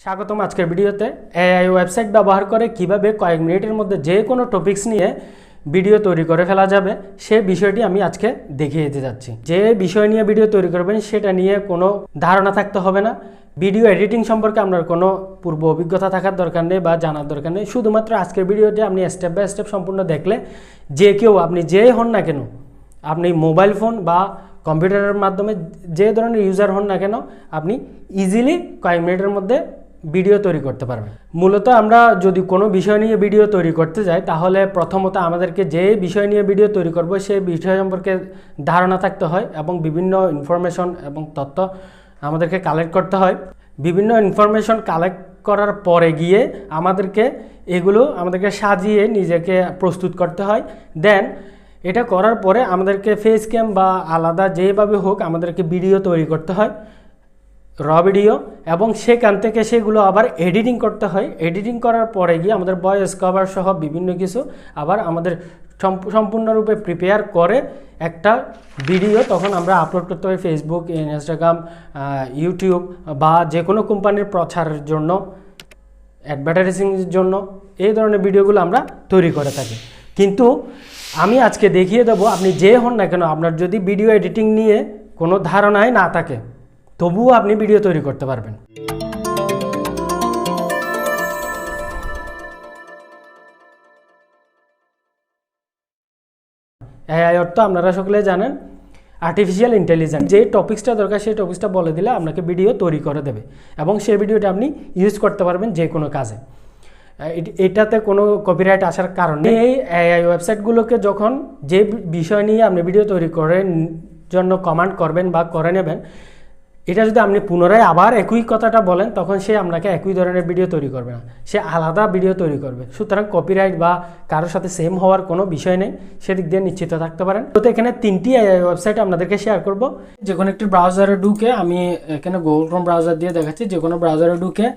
স্বাগতম আজকের ভিডিওতে এআই ওয়েবসাইট ব্যবহার করে কিভাবে কয়েক মিনিটের মধ্যে যে কোনো টপিকস নিয়ে ভিডিও তৈরি করে ফেলা যাবে সে বিষয়টি আমি আজকে দেখিয়ে দিতে যাচ্ছি। যে বিষয় নিয়ে ভিডিও তৈরি করবেন সেটা নিয়ে কোনো ধারণা থাকতে হবে না, ভিডিও এডিটিং সম্পর্কে আপনার কোনো পূর্ব অভিজ্ঞতা থাকার দরকার নেই বা জানার দরকার নেই। শুধুমাত্র আজকের ভিডিওটি আপনি স্টেপ বাই স্টেপ সম্পূর্ণ দেখলে যে কেউ, আপনি যে হন না কেন, আপনি মোবাইল ফোন বা কম্পিউটারের মাধ্যমে যে ধরনের ইউজার হন না কেন, আপনি ইজিলি কয়েক মিনিটের মধ্যে ভিডিও তৈরি করতে পারবেন। মূলত আমরা যদি কোনো বিষয় নিয়ে ভিডিও তৈরি করতে যাই তাহলে প্রথমত আমাদেরকে যে বিষয় নিয়ে ভিডিও তৈরি করব সেই বিষয় সম্পর্কে ধারণা থাকতে হয় এবং বিভিন্ন ইনফরমেশন এবং তথ্য আমাদেরকে কালেক্ট করতে হয়। বিভিন্ন ইনফরমেশন কালেক্ট করার পরে গিয়ে আমাদেরকে সাজিয়ে নিজেকে প্রস্তুত করতে হয়। দেন এটা করার পরে আমাদেরকে ফেস ক্যাম বা আলাদা যেভাবে হোক আমাদেরকে ভিডিও তৈরি করতে হয়, র ভিডিও, এবং সেখান থেকে সেগুলো আবার এডিটিং করতে হয়। এডিটিং করার পরে গিয়ে আমাদের ভয়েস কভার সহ বিভিন্ন কিছু আবার আমাদের সম্পূর্ণরূপে প্রিপেয়ার করে একটা ভিডিও তখন আমরা আপলোড করতে হয় ফেসবুক, ইনস্টাগ্রাম, ইউটিউব বা যে কোনো কোম্পানির প্রচারের জন্য, অ্যাডভার্টাইজিংয়ের জন্য এই ধরনের ভিডিওগুলো আমরা তৈরি করে থাকি। কিন্তু আমি আজকে দেখিয়ে দেবো, আপনি যে হন না কেন, আপনার যদি ভিডিও এডিটিং নিয়ে কোনো ধারণাই না থাকে তবুও আপনি ভিডিও তৈরি করতে পারবেন। এআই অর্থ আপনারা সকলে জানেন আর্টিফিশিয়াল ইন্টেলিজেন্স। যে টপিক্সটা দরকার সেই টপিক্সটা বলে দিলে আপনাকে ভিডিও তৈরি করে দেবে এবং সেই ভিডিওটা আপনি ইউজ করতে পারবেন যে কোনো কাজে। এটাতে কোনো কপিরাইট আসার কারণে এই এআই ওয়েবসাইটগুলোকে যখন যে বিষয় নিয়ে আপনি ভিডিও তৈরি করার জন্য কমান্ড করবেন বা করে নেবেন, এটা যদি আপনি পুনরায় আবার একই কথাটা বলেন তখন সে আপনাকে একই ধরনের ভিডিও তৈরি করবে না, সে আলাদা ভিডিও তৈরি করবে। সুতরাং কপিরাইট বা কারোর সাথে সেম হওয়ার কোনো বিষয় নেই, সেদিক দিয়ে নিশ্চিত থাকতে পারেন। তো এখানে তিনটি ওয়েবসাইট আপনাদেরকে শেয়ার করব। যে কোনো একটি ব্রাউজারে ঢুকে, আমি এখানে গুগল ক্রোম ব্রাউজার দিয়ে দেখাচ্ছি, যে কোনো ব্রাউজারে ঢুকে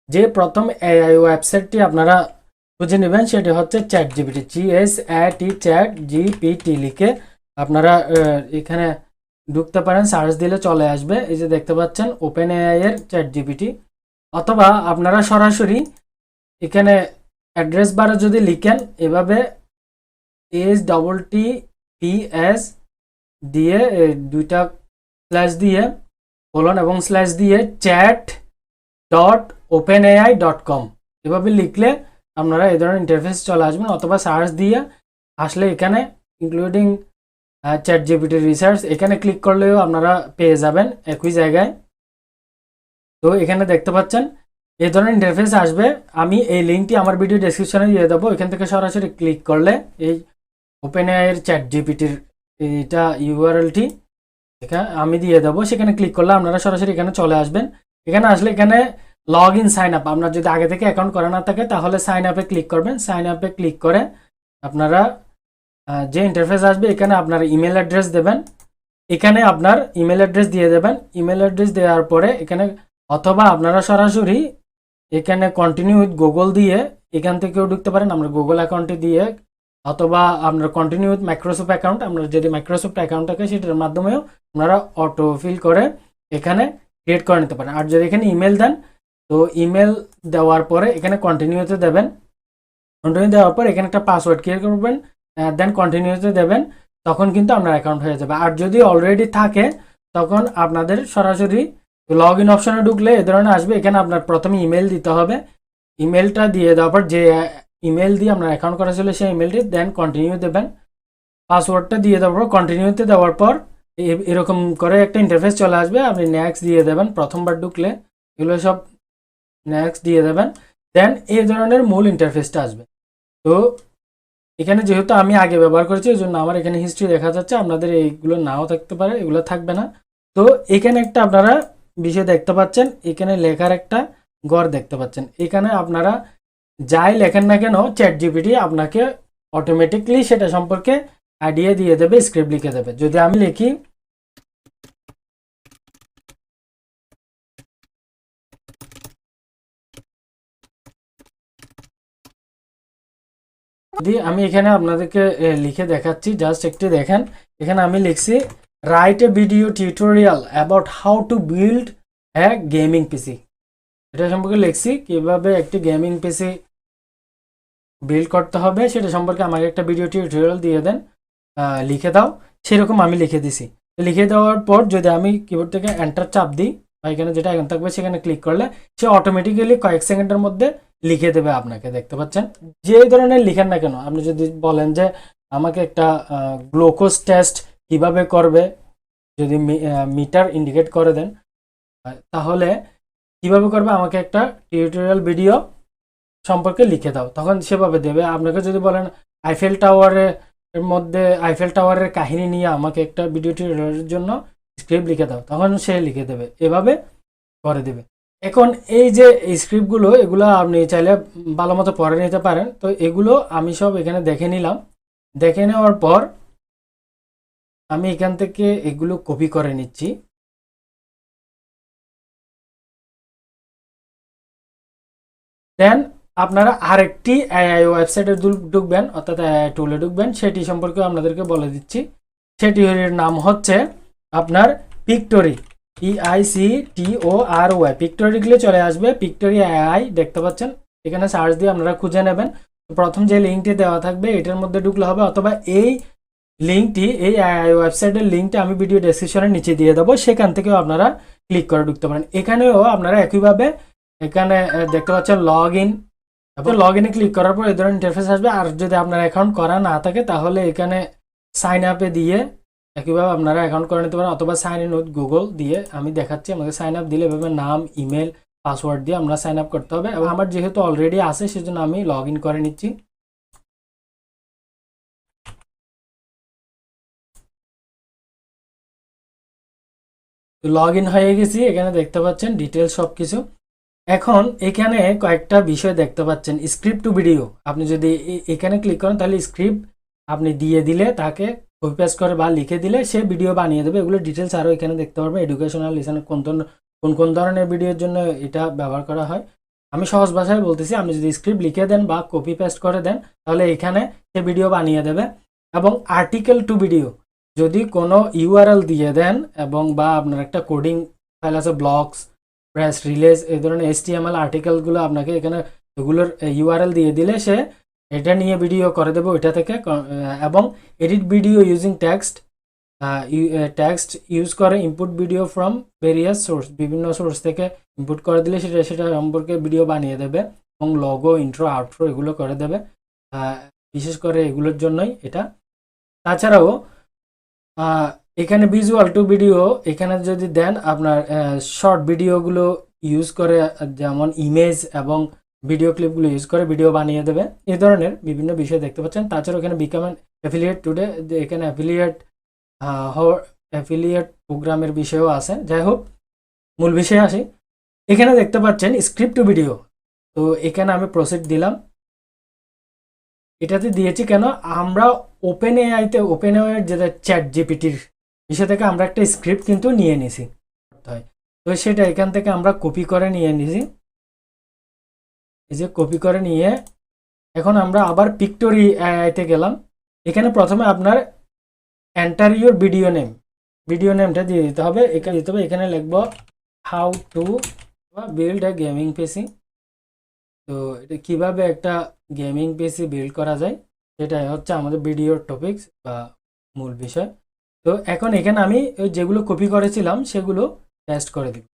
যে প্রথম এআই ওয়েবসাইটটি আপনারা খুঁজে নেবেন সেটি হচ্ছে ChatGPT, ChatGPT লিখে আপনারা এখানে ঢুকতে পারেন, সার্চ দিলে চলে আসবে। এই যে দেখতে পাচ্ছেন ওপেন এআই এর ChatGPT। অথবা আপনারা সরাসরি এখানে অ্যাড্রেস বারে যদি লিখেন এভাবে HTTPS দিয়ে দুইটা স্ল্যাশ দিয়ে কোলন এবং স্ল্যাশ দিয়ে chat.openai.com এভাবে লিখলে আপনারা এই ধরনের ইন্টারফেস চলে আসবেন। অথবা সার্চ দিয়ে আসলে এখানে ইনক্লুডিং ChatGPT রিসার্চ এখানে ক্লিক করলেও আপনারা পেয়ে যাবেন একই জায়গায়। তো এখানে দেখতে পাচ্ছেন এই ধরনের ইন্টারফেস আসবে। আমি এই লিঙ্কটি আমার ভিডিও ডেসক্রিপশনে দিয়ে দেবো, এখান থেকে সরাসরি ক্লিক করলে এই ওপেনএআই এর ChatGPT-র এটা ইউআরএলটি এখানে আমি দিয়ে দেবো, সেখানে ক্লিক করলে আপনারা সরাসরি এখানে চলে আসবেন। এখানে আসলে এখানে লগ ইন সাইন আপ, আপনার যদি আগে থেকে অ্যাকাউন্ট করা না থাকে তাহলে সাইন আপে ক্লিক করবেন। সাইন আপে ক্লিক করে আপনারা যে ইন্টারফেস আসবে এখানে আপনার ইমেল অ্যাড্রেস দেবেন, এখানে আপনার ইমেল অ্যাড্রেস দিয়ে দেবেন। ইমেল অ্যাড্রেস দেওয়ার পরে এখানে অথবা আপনারা সরাসরি এখানে কন্টিনিউ উইথ গুগল দিয়ে এখান থেকেও ঢুকতে পারেন আপনার গুগল অ্যাকাউন্টে দিয়ে, অথবা আপনার কন্টিনিউ উইথ মাইক্রোসফট অ্যাকাউন্ট, আপনার যদি মাইক্রোসফট অ্যাকাউন্ট থাকে সেটার মাধ্যমেও আপনারা অটো ফিল করে এখানে ক্রিয়েট করে নিতে পারেন। আর যদি এখানে ইমেল দেন তো ইমেল দেওয়ার পরে এখানে কন্টিনিউতে দেবেন। কন্টিনিউ দেওয়ার পর এখানে একটা পাসওয়ার্ড ক্রিয়েট করবেন, দেন কন্টিনিউতে দেবেন, তখন কিন্তু আপনার অ্যাকাউন্ট হয়ে যাবে। আর যদি অলরেডি থাকে তখন আপনাদের সরাসরি লগ ইন অপশনে ঢুকলে এ ধরনের আসবে। এখানে আপনার প্রথমে ইমেল দিতে হবে, ইমেলটা দিয়ে দেওয়ার পর যে ইমেল দিয়ে আপনার অ্যাকাউন্ট করা ছিল সেই ইমেলটি, দেন কন্টিনিউ দেবেন। পাসওয়ার্ডটা দিয়ে দেওয়ার পর কন্টিনিউতে দেওয়ার পর এরকম করে একটা ইন্টারফেস চলে আসবে। আপনি নেক্সট দিয়ে দেবেন, প্রথমবার ঢুকলে এগুলো সব নেক্সট দিয়ে দেবেন, দেন এই ধরনের মূল ইন্টারফেসটা আসবে। তো এখানে যেহেতু আমি আগে ব্যবহার করেছি এই জন্য আমার এখানে হিস্ট্রি দেখা যাচ্ছে, আপনাদের এইগুলো নাও থাকতে পারে, এগুলো থাকবে না। তো এখানে একটা আপনারা বিষয় দেখতে পাচ্ছেন, এখানে লেখার একটা ঘর দেখতে পাচ্ছেন। এখানে আপনারা যাই লেখেন না কেন ChatGPT আপনাকে অটোমেটিকলি সেটা সম্পর্কে আইডিয়া দিয়ে দেবে, স্ক্রিপ্ট লিখে দেবে। যদি আমি লিখি আমি এখানে আপনাদেরকে লিখে দেখাচ্ছি, জাস্ট একটু দেখেন। এখানে আমি লিখছি write a video tutorial about how to build a gaming পিসি। এটা সম্পর্কে লিখছি কিভাবে একটি গেমিং পিসি বিল্ড করতে হবে সেটা সম্পর্কে আমাকে একটা ভিডিও টিউটোরিয়াল দিয়ে দেন, লিখে দাও। সেরকম আমি লিখে দিছি। লিখে দেওয়ার পর যদি আমি কিবোর্ড থেকে এন্টার চাপ দিই বা এখানে যেটা এখন থাকবে সেখানে ক্লিক করলে সে অটোমেটিক্যালি কয়েক সেকেন্ডের মধ্যে লিখে দেবে আপনাকে। দেখতে পাচ্ছেন যে ধরনের লিখেন না কেন, আপনি যদি বলেন যে আমাকে একটা গ্লুকোজ টেস্ট কিভাবে করবে, যদি মিটার ইন্ডিকেট করে দেন তাহলে কিভাবে করবে আমাকে একটা টিউটোরিয়াল ভিডিও সম্পর্কে লিখে দাও, তখন সেভাবে দেবে। আপনাকে যদি বলেন আইফেল টাওয়ারের মধ্যে আইফেল টাওয়ারের কাহিনী নিয়ে আমাকে একটা ভিডিও টিউটোরিয়ালের জন্য স্ক্রিপ্ট লিখে দাও, তখন সে লিখে দেবে, এভাবে করে দেবে। এখন এই যে স্ক্রিপ্টগুলো এগুলো আপনি চাইলে ভালো মতো পড়ে নিতে পারেন। তো এগুলো আমি সব এখানে দেখে নিলাম। দেখে নেওয়ার পর আমি এখান থেকে এগুলো কপি করে নিচ্ছি। দেন আপনারা আরেকটি এআই ওয়েবসাইটে ঢুকবেন, অর্থাৎ এআই টুলে ঢুকবেন। সেটি সম্পর্কে আপনাদেরকে বলে দিচ্ছি। সেটির নাম হচ্ছে আপনার পিক্টোরি, PICTORY। পিক্টোরি লিখলে চলে আসবে, পিক্টোরি এআই দেখতে পাচ্ছেন। এখানে সার্চ দিয়ে আপনারা খুঁজে নেবেন। প্রথম যে লিঙ্কটি দেওয়া থাকবে এটার মধ্যে ঢুকলে হবে, অথবা এই লিঙ্কটি, এই এআই ওয়েবসাইটের লিঙ্কটি আমি ভিডিও ডেসক্রিপশনের নিচে দিয়ে দেবো, সেখান থেকেও আপনারা ক্লিক করে ঢুকতে পারেন। এখানেও আপনারা একইভাবে এখানে দেখতে পাচ্ছেন লগ ইন, তারপর লগ ইনে ক্লিক করার পর এই ধরনের ইন্টারফেস আসবে। আর যদি আপনার অ্যাকাউন্ট করা না থাকে তাহলে এখানে সাইন আপে দিয়ে একইভাবে আপনারা অ্যাকাউন্ট করে নিতে পারেন, অথবা সাইন ইন উইথ গুগল দিয়ে আমি দেখাচ্ছি। আমাকে সাইন আপ দিলে এভাবে নাম, ইমেল, পাসওয়ার্ড দিয়ে আমরা সাইন আপ করতে হবে। এবং আমার যেহেতু অলরেডি আছে সেজন্য আমি লগ ইন করে নিচ্ছি। লগ ইন হয়ে গেছি, এখানে দেখতে পাচ্ছেন ডিটেলস সব কিছু। এখন এখানে কয়েকটা বিষয় দেখতে পাচ্ছেন, স্ক্রিপ্ট টু ভিডিও। আপনি যদি এখানে ক্লিক করেন তাহলে স্ক্রিপ্ট আপনি দিয়ে দিলে তাকে কপি পেস্ট করে বা লিখে দিলে সে ভিডিও বানিয়ে দেবে। এগুলো ডিটেলস আরও এখানে দেখতে পারবেন। এডুকেশনাল লিসন কোন কোন ধরনের ভিডিওর জন্য এটা ব্যবহার করা হয়। আমি সহজ ভাষায় বলতেছি, আপনি যদি স্ক্রিপ্ট লিখে দেন বা কপি পেস্ট করে দেন তাহলে এখানে সে ভিডিও বানিয়ে দেবে। এবং আর্টিকেল টু ভিডিও, যদি কোনো ইউআরএল দিয়ে দেন এবং বা আপনার একটা কোডিং ফাইল আছে, ব্লগস, প্রেস রিলিজ, এই ধরনের HTML আর্টিকেলগুলো আপনাকে এখানে এগুলোর ইউআরএল দিয়ে দিলে সে এটা নিয়ে ভিডিও করে দেবে ওইটা থেকে। এবং edit video using text, text use করে input video from various source, বিভিন্ন সোর্স থেকে ইনপুট করে দিলে সেটা সম্পর্কে ভিডিও বানিয়ে দেবে। এবং লগো, ইন্ট্রো, আউট্রো এগুলো করে দেবে, বিশেষ করে এগুলোর জন্যই এটা। তাছাড়াও এখানে ভিজুয়াল টু ভিডিও, এখানে যদি দেন আপনার শর্ট ভিডিওগুলো ইউজ করে, যেমন ইমেজ এবং ভিডিও ক্লিপগুলো ইউজ করে ভিডিও বানিয়ে দেবে। এই ধরনের বিভিন্ন বিষয় দেখতে পাচ্ছেন। তাছাড়াও এখানে বিকাম অ্যান অ্যাফিলিয়েট টুডে, এখানে অ্যাফিলিয়েট প্রোগ্রামের বিষয়ও আছে। যাই হোক, মূল বিষয়ে আসি। এখানে দেখতে পাচ্ছেন স্ক্রিপ্ট টু ভিডিও। তো এখানে আমি প্রসিড দিলাম। এটাতে দিয়েছি কেন, আমরা ওপেন এআইয়ের যেটা ChatGPTর বিষয় থেকে আমরা একটা স্ক্রিপ্ট কিন্তু নিয়ে নিছি। তো সেটা এখান থেকে আমরা কপি করে নিয়ে নিছি। এই যে কপি করে নিয়ে এখন আমরা আবার পিক্টোরি এআইতে গেলাম। এখানে প্রথমে আপনার এন্টার ইউর ভিডিও নেমটা দিয়ে দিতে হবে। এখানে লিখবো how to build a gaming পিসি। তো এটা কিভাবে একটা গেমিং পিসি বিল্ড করা যায় সেটাই হচ্ছে আমাদের ভিডিওর টপিকস বা মূল বিষয়। তো এখন এখানে আমি যেগুলো কপি করেছিলাম সেগুলো পেস্ট করে দিব।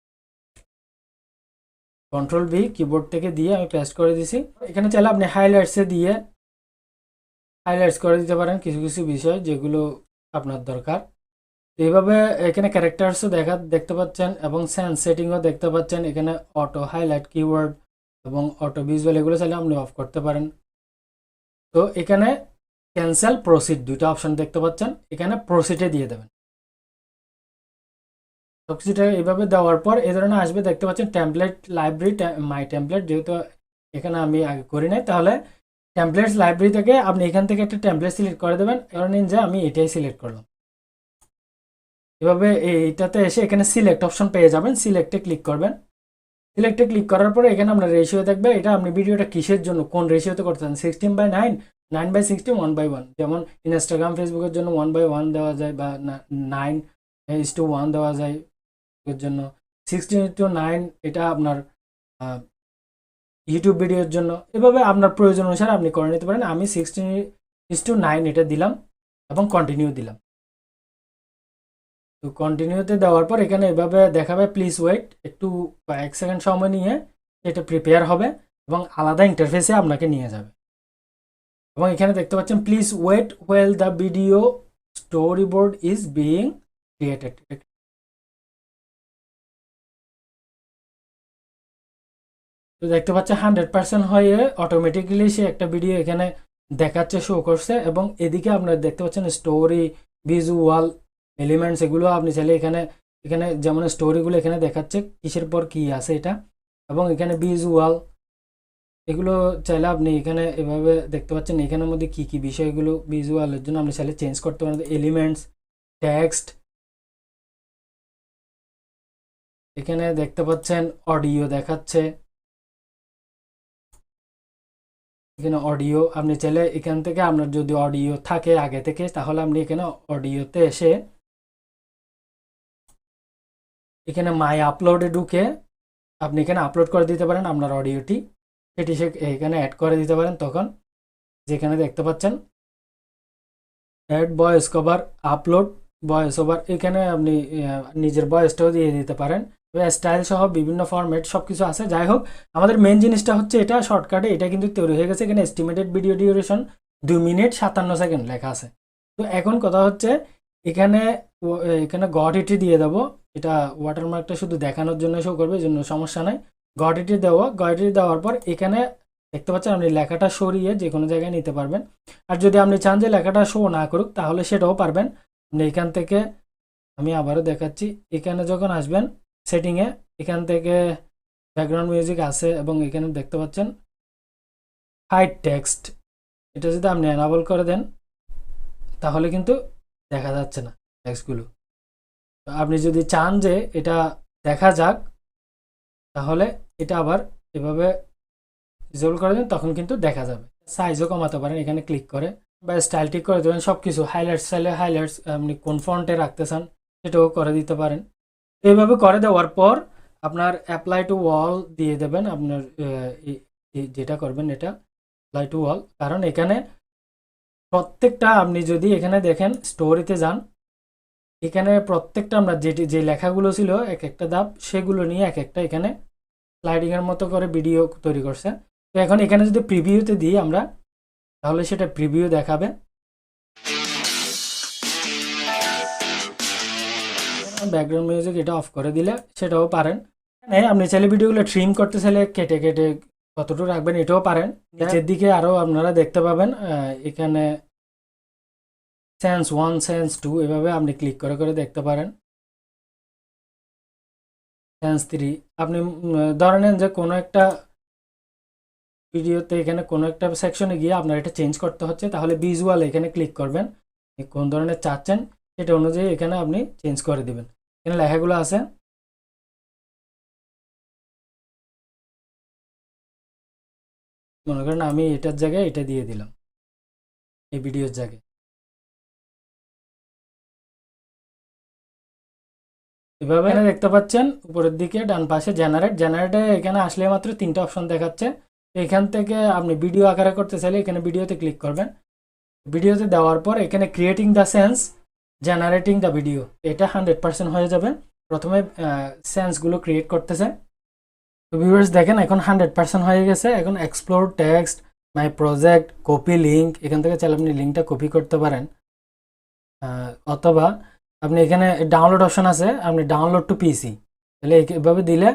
Ctrl+V কিবোর্ড থেকে দিয়ে আমি পেস্ট করে দিছি। এখানে চাইলে আপনি হাইলাইটসে দিয়ে হাইলাইটস করে দিতে পারেন কিছু কিছু বিষয় যেগুলো আপনার দরকার। তো এইভাবে এখানে ক্যারেক্টার্সও দেখতে পাচ্ছেন এবং সেন্স সেটিংও দেখতে পাচ্ছেন। এখানে অটো হাইলাইট, কিওয়ার্ড এবং অটো ভিজুয়াল এগুলো চাইলে আপনি অফ করতে পারেন। তো এখানে ক্যান্সেল, প্রসিড দুইটা অপশন দেখতে পাচ্ছেন, এখানে প্রসিডে দিয়ে দেবেন। সবকিছুটা এইভাবে দেওয়ার পর এই ধরনের আসবে, দেখতে পাচ্ছেন টেমপ্লেট লাইব্রেরি, মাই টেমপ্লেট। যেহেতু এখানে আমি আগে করি নাই তাহলে টেমপ্লেটস লাইব্রেরি থেকে আপনি এখান থেকে একটা টেমপ্লেট সিলেক্ট করে দেবেন। এবার নিন যে আমি এটাই সিলেক্ট করলাম। এভাবে এইটাতে এসে এখানে সিলেক্ট অপশন পেয়ে যাবেন, সিলেক্টে ক্লিক করবেন। সিলেক্টে ক্লিক করার পরে এখানে আপনার রেশিও দেখবে, এটা আপনি ভিডিওটা কিসের জন্য কোন রেশিওতে করতে চান, 16:9, 9:16, 1:1। যেমন ইনস্টাগ্রাম, ফেসবুকের জন্য 1:1 দেওয়া যায় বা 9:1 দেওয়া যায়। এর জন্য 16:9 এটা আপনার ইউটিউব ভিডিওর জন্য। এভাবে আপনার প্রয়োজন অনুসারে আপনি করে নিতে পারেন। আমি 16:9 এটা দিলাম এবং কন্টিনিউ দিলাম। তো কন্টিনিউতে দেওয়ার পর এখানে এভাবে দেখাবে প্লিজ ওয়েট, একটু কয়েক সেকেন্ড সময় নিয়ে এটা প্রিপেয়ার হবে এবং আলাদা ইন্টারফেসে আপনাকে নিয়ে যাবে। এবং এখানে দেখতে পাচ্ছেন please wait while the video storyboard is being created. তো দেখতে পাচ্ছে 100% হয়ে অটোমেটিক্যালি সে একটা ভিডিও এখানে দেখাচ্ছে, শো করছে। এবং এদিকে আপনারা দেখতে পাচ্ছেন স্টোরি, ভিজুয়াল এলিমেন্টস, এগুলো আপনি চাইলে এখানে এখানে যেমন স্টোরিগুলো এখানে দেখাচ্ছে কিসের পর কি আছে এটা, এবং এখানে ভিজুয়াল এগুলো চাইলে আপনি এখানে এভাবে দেখতে পাচ্ছেন এখানের মধ্যে কি কি বিষয়গুলো ভিজুয়ালের জন্য আপনি চাইলে চেঞ্জ করতে পারেন। এলিমেন্টস, টেক্সট, এখানে দেখতে পাচ্ছেন অডিও দেখাচ্ছে, এখানে অডিও আপনি চাইলে এখান থেকে আপনার যদি অডিও থাকে আগে থেকে তাহলে আপনি এখানে অডিওতে এসে এখানে মাই আপলোডে ঢুকে আপনি এখানে আপলোড করে দিতে পারেন আপনার অডিওটি, সেটি সে এখানে অ্যাড করে দিতে পারেন। তখন যেখানে দেখতে পাচ্ছেন add voice cover, upload voice over, এখানে আপনি নিজের ভয়েসটাও দিয়ে দিতে পারেন। স্টাইল সহ বিভিন্ন ফরম্যাট সব কিছু আছে। যাই হোক, আমাদের মেন জিনিসটা হচ্ছে এটা শর্টকাটে এটা কিন্তু তৈরি হয়ে গেছে। এখানে estimated video duration 2 minute 57 second লেখা আছে। তো এখন কথা হচ্ছে এখানে এখানে গড-ইটি দিয়ে দেবো, এটা ওয়াটারমার্কটা শুধু দেখানোর জন্য শো করবে, এই জন্য সমস্যা নাই। গড-ইটি দেওয়া, গড-ইটি দেওয়ার পর এখানে দেখতে পাচ্ছেন আপনি লেখাটা সরিয়ে যে কোনো জায়গায় নিতে পারবেন। আর যদি আপনি চান যে লেখাটা শো না করুক তাহলে সেটাও পারবেন। আপনি এখান থেকে আমি আবারও দেখাচ্ছি, এখানে যখন আসবেন সেটিংয়ে এখান থেকে ব্যাকগ্রাউন্ড মিউজিক আছে এবং এখানে দেখতে পাচ্ছেন হাইড টেক্সট, এটা যদি আপনি এনাবল করে দেন তাহলে কিন্তু দেখা যাচ্ছে না টেক্সটগুলো। আপনি যদি চান যে এটা দেখা যাক তাহলে এটা আবার এভাবে ডিসেবল করে দেন, তখন কিন্তু দেখা যাবে। সাইজও কমাতে পারেন এখানে ক্লিক করে, বা স্টাইল ঠিক করে দেবেন সব কিছু। হাইলাইটস চাইলে হাইলাইটস আপনি কোন ফন্টে রাখতে চান সেটাও করে দিতে পারেন। এইভাবে করে দেওয়ার পর আপনার অ্যাপ্লাই টু ওয়াল দিয়ে দেবেন। আপনার যেটা করবেন এটা অ্যাপ্লাই টু ওয়াল, কারণ এখানে প্রত্যেকটা আপনি যদি এখানে দেখেন স্টোরিতে যান, এখানে প্রত্যেকটা আমরা যে লেখাগুলো ছিল এক একটা ধাপ সেগুলো নিয়ে এক একটা এখানে স্লাইডিংয়ের মতো করে ভিডিও তৈরি করছে। তো এখন এখানে যদি প্রিভিউতে দিই আমরা তাহলে সেটা প্রিভিউ দেখাবে। ব্যাকগ্রাউন্ড মিউজিক এটা অফ করে দিলে সেটাও পারেন। আপনি চাইলে ভিডিওগুলো ট্রিম করতে চাইলে কেটে কেটে কতটুকু রাখবেন এটাও পারেন। নিচের দিকে আরও আপনারা দেখতে পাবেন এখানে সেন্স 1 সেন্স 2 এভাবে আপনি ক্লিক করে করে দেখতে পারেন। সেন্স 3 আপনি ধরে নেন যে কোনো একটা ভিডিওতে এখানে কোনো একটা সেকশনে গিয়ে আপনার এটা চেঞ্জ করতে হচ্ছে, তাহলে ভিজুয়াল এখানে ক্লিক করবেন, কোন ধরনের চাচ্ছেন সেটা অনুযায়ী এখানে আপনি চেঞ্জ করে দেবেন। এখানে লেখাগুলো আছে, মনে করেন আমি এটার জায়গায় এটা দিয়ে দিলাম এই ভিডিওর জায়গায়। এভাবে দেখতে পাচ্ছেন উপরের দিকে ডান পাশে জেনারেটে এখানে আসলে মাত্র 3টা অপশন দেখাচ্ছে। এখান থেকে আপনি ভিডিও আকারে করতে চাইলে এখানে ভিডিওতে ক্লিক করবেন। ভিডিওতে দেওয়ার পর এখানে creating the sense, generating the video, এটা 100% হয়ে যাবে। প্রথমে সেন্সগুলো ক্রিয়েট করতেছে। তো ভিউয়ার্স দেখেন এখন 100% হয়ে গেছে। এখন explore text, my project, copy link, এখান থেকে চাইলে আপনি লিঙ্কটা কপি করতে পারেন, অথবা আপনি এখানে ডাউনলোড অপশন আছে, আপনি ডাউনলোড টু পিসি তাহলে এইভাবে দিলে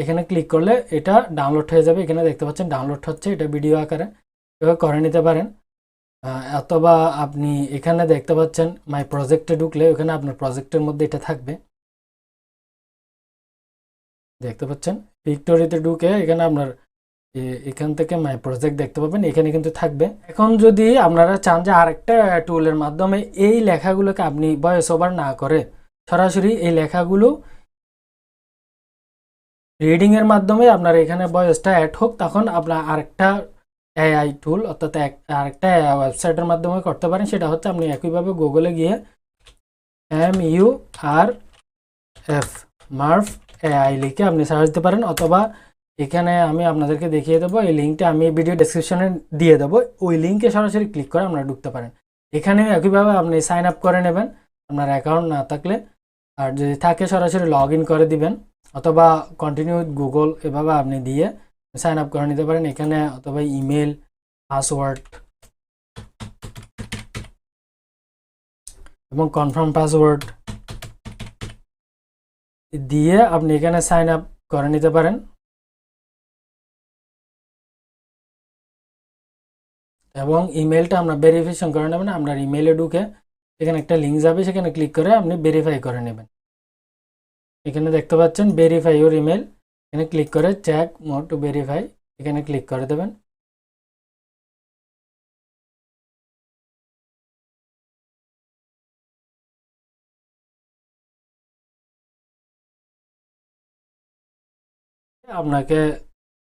এখানে ক্লিক করলে এটা ডাউনলোড হয়ে যাবে। এখানে দেখতে পাচ্ছেন ডাউনলোড হচ্ছে, এটা ভিডিও আকারে এভাবে করে নিতে পারেন। অথবা আপনি এখানে দেখতে পাচ্ছেন মাই প্রজেক্টে ঢুকলে ওখানে আপনার প্রজেক্টের মধ্যে এটা থাকবে, দেখতে পাচ্ছেন। পিক্টোরিতে ঢুকে এখানে আপনার এখান থেকে মাই প্রজেক্ট দেখতে পাবেন, এখানে কিন্তু থাকবে। এখন যদি আপনারা চান যে আরেকটা টুলের মাধ্যমে এই লেখাগুলোকে আপনি ভয়েস ওভার না করে সরাসরি এই লেখাগুলো রিডিং এর মাধ্যমে আপনার এখানে ভয়েসটা অ্যাড হোক, তখন আপনার আরেকটা এআই টুল অর্থাৎ আরেকটা ওয়েবসাইটের মাধ্যমে করতে পারেন। সেটা হচ্ছে আপনি একইভাবে গুগলে গিয়ে MURF মার্ফ এআই লিখে আপনি সার্চ দিতে পারেন, অথবা এখানে আমি আপনাদেরকে দেখিয়ে দেবো, এই লিঙ্কটা আমি ভিডিও ডেসক্রিপশনে দিয়ে দেবো, ওই লিঙ্কে সরাসরি ক্লিক করে আপনারা ঢুকতে পারেন। এখানে একইভাবে আপনি সাইন আপ করে নেবেন আপনার অ্যাকাউন্ট না থাকলে, আর যদি থাকে সরাসরি লগ ইন করে দিবেন, অথবা কন্টিনিউ উইথ গুগল এভাবে আপনি দিয়ে সাইন আপ করে নিতে পারেন এখানে, অথবা ইমেল পাসওয়ার্ড এবং কনফার্ম পাসওয়ার্ড দিয়ে আপনি এখানে সাইন আপ করে নিতে পারেন। এবং ইমেলটা আমরা ভেরিফিকেশন করে নেবেন, আপনার ইমেলে ঢুকে এখানে একটা লিঙ্ক যাবে, সেখানে ক্লিক করে আপনি ভেরিফাই করে নেবেন। এখানে দেখতে পাচ্ছেন ভেরিফাই ইউর ইমেল, এখানে ক্লিক করে চেক মোর টু ভেরিফাই এখানে ক্লিক করে দেবেন। আপনাকে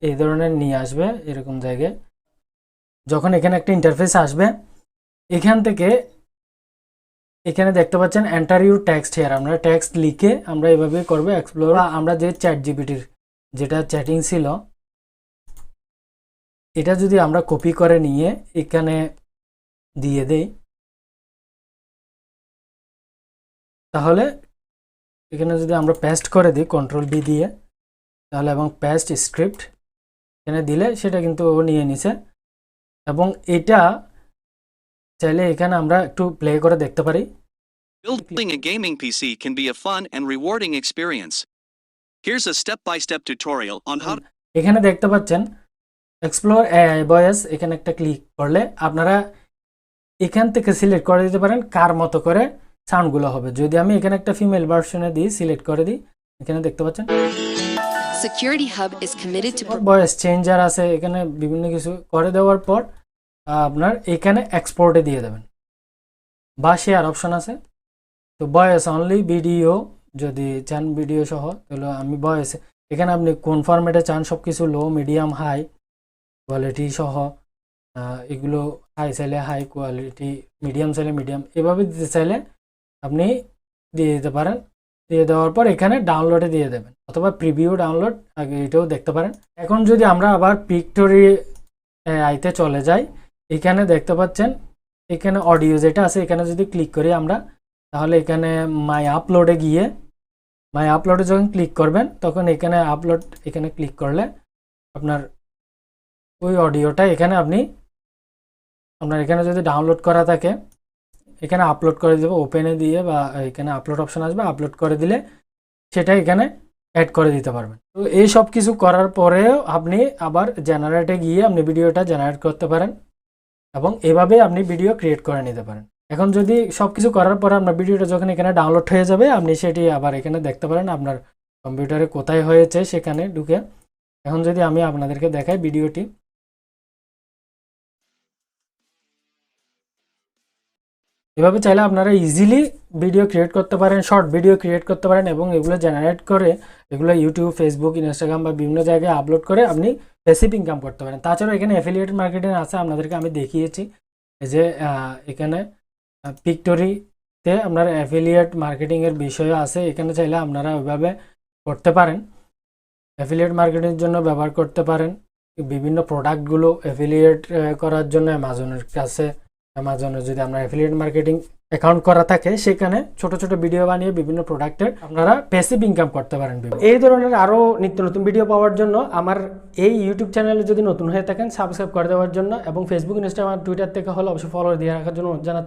এই ধরনের নিয়ে আসবে এরকম জায়গায়। যখন এখানে একটা ইন্টারফেস আসবে, এখান থেকে এখানে দেখতে পাচ্ছেন এন্টার ইউর টেক্সট হিয়ার, আমরা টেক্সট লিখে আমরা এভাবে করবো এক্সপ্লোর। আমরা যে চ্যাট জিপিটির যেটা চ্যাটিং ছিল, এটা যদি আমরা কপি করে নিয়ে এখানে দিয়ে দেই, তাহলে এখানে যদি আমরা পেস্ট করে দিই কন্ট্রোল বি দিয়ে, তাহলে এবং পেস্ট স্ক্রিপ্ট এখানে দিলে সেটা কিন্তু ও নিয়ে নিছে। এবং এটা চাইলে এখানে আমরা একটু প্লে করে দেখতে পারি। Building a gaming PC can be a fun and rewarding experience. Here's a step-by-step tutorial on how. এখানে দেখতে পাচ্ছেন এক্সপ্লোর এআই ভয়েস, এখানে একটা ক্লিক করলে আপনারা এখান থেকে সিলেক্ট করে দিতে পারেন কার মতো করে সাউন্ডগুলো হবে। যদি আমি এখানে একটা ফিমেল ভার্সনে দিই, সিলেক্ট করে দিই, এখানে দেখতে পাচ্ছেন Security Hub is committed to voice changer আছে, এখানে বিভিন্ন কিছু করে দেওয়ার পর আপনার এখানে এক্সপোর্টে দিয়ে দেবেন বা শেয়ার অপশন আছে। তো ভয়েস অনলি ভিডিও যদি চান ভিডিও সহ, তাহলে আমি ভয়েস এখানে আপনি কোন ফরম্যাটে চান সব কিছু লো মিডিয়াম হাই কোয়ালিটি সহ, এগুলো হাই চাইলে হাই কোয়ালিটি, মিডিয়াম চাইলে মিডিয়াম, এভাবে দিতে চাইলে আপনি দিয়ে দিতে পারেন। দিয়ে দেওয়ার পর এখানে ডাউনলোডে দিয়ে দেবেন, অথবা প্রিভিউ ডাউনলোড আগে এটাও দেখতে পারেন। এখন যদি আমরা আবার পিক্টোরি আইতে চলে যাই, এখানে দেখতে পাচ্ছেন এখানে অডিও যেটা আছে, এখানে যদি ক্লিক করি আমরা, তাহলে এখানে মাই আপলোডে গিয়ে মাই আপলোডে যখন ক্লিক করবেন, তখন এখানে আপলোড এখানে ক্লিক করলে আপনার ওই অডিওটা এখানে আপনার এখানে যদি ডাউনলোড করা থাকে এখানে আপলোড করে দেবো ওপেনে দিয়ে, বা এখানে আপলোড অপশন আসবে, আপলোড করে দিলে সেটা এখানে অ্যাড করে দিতে পারবেন। তো এই সব কিছু করার পরেও আপনি আবার জেনারেটে গিয়ে আপনি ভিডিওটা জেনারেট করতে পারেন এবং এভাবে আপনি ভিডিও ক্রিয়েট করে নিতে পারেন। এখন যদি সব কিছু করার পরে আপনার ভিডিওটা যখন এখানে ডাউনলোড হয়ে যাবে, আপনি সেটি আবার এখানে দেখতে পারেন আপনার কম্পিউটারে কোথায় হয়েছে সেখানে ঢুকে। এখন যদি আমি আপনাদেরকে দেখাই ভিডিওটি, এভাবে চাইলে আপনারা ইজিলি ভিডিও ক্রিয়েট করতে পারেন, শর্ট ভিডিও ক্রিয়েট করতে পারেন এবং এগুলো জেনারেট করে এগুলো ইউটিউব, ফেসবুক, ইনস্টাগ্রাম বা বিভিন্ন জায়গায় আপলোড করে আপনি প্যাসিভ ইনকাম করতে পারেন। তাছাড়াও এখানে অ্যাফিলিয়েট মার্কেটিং আছে, আপনাদেরকে আমি দেখিয়েছি যে এখানে পিক্টোরিতে আপনার অ্যাফিলিয়েট মার্কেটিংয়ের বিষয় আছে, এখানে চাইলে আপনারা ওইভাবে করতে পারেন। অ্যাফিলিয়েট মার্কেটিংয়ের জন্য ব্যবহার করতে পারেন বিভিন্ন প্রোডাক্টগুলো অ্যাফিলিয়েট করার জন্য অ্যামাজনের কাছে, অ্যামাজনে যদি আপনার অ্যাফিলিয়েট মার্কেটিং অ্যাকাউন্ট করা থাকে, সেখানে ছোট ছোট ভিডিও বানিয়ে বিভিন্ন প্রোডাক্টের আপনারা প্যাসিভ ইনকাম করতে পারেন। এই ধরনের আরও নিত্য নতুন ভিডিও পাওয়ার জন্য আমার এই ইউটিউব চ্যানেলে যদি নতুন হয়ে থাকেন সাবস্ক্রাইব করে দেওয়ার জন্য, এবং ফেসবুক, ইনস্টাগ্রাম, টুইটার থেকে হলে অবশ্যই ফলো দিয়ে রাখার জন্য জানাচ্ছি।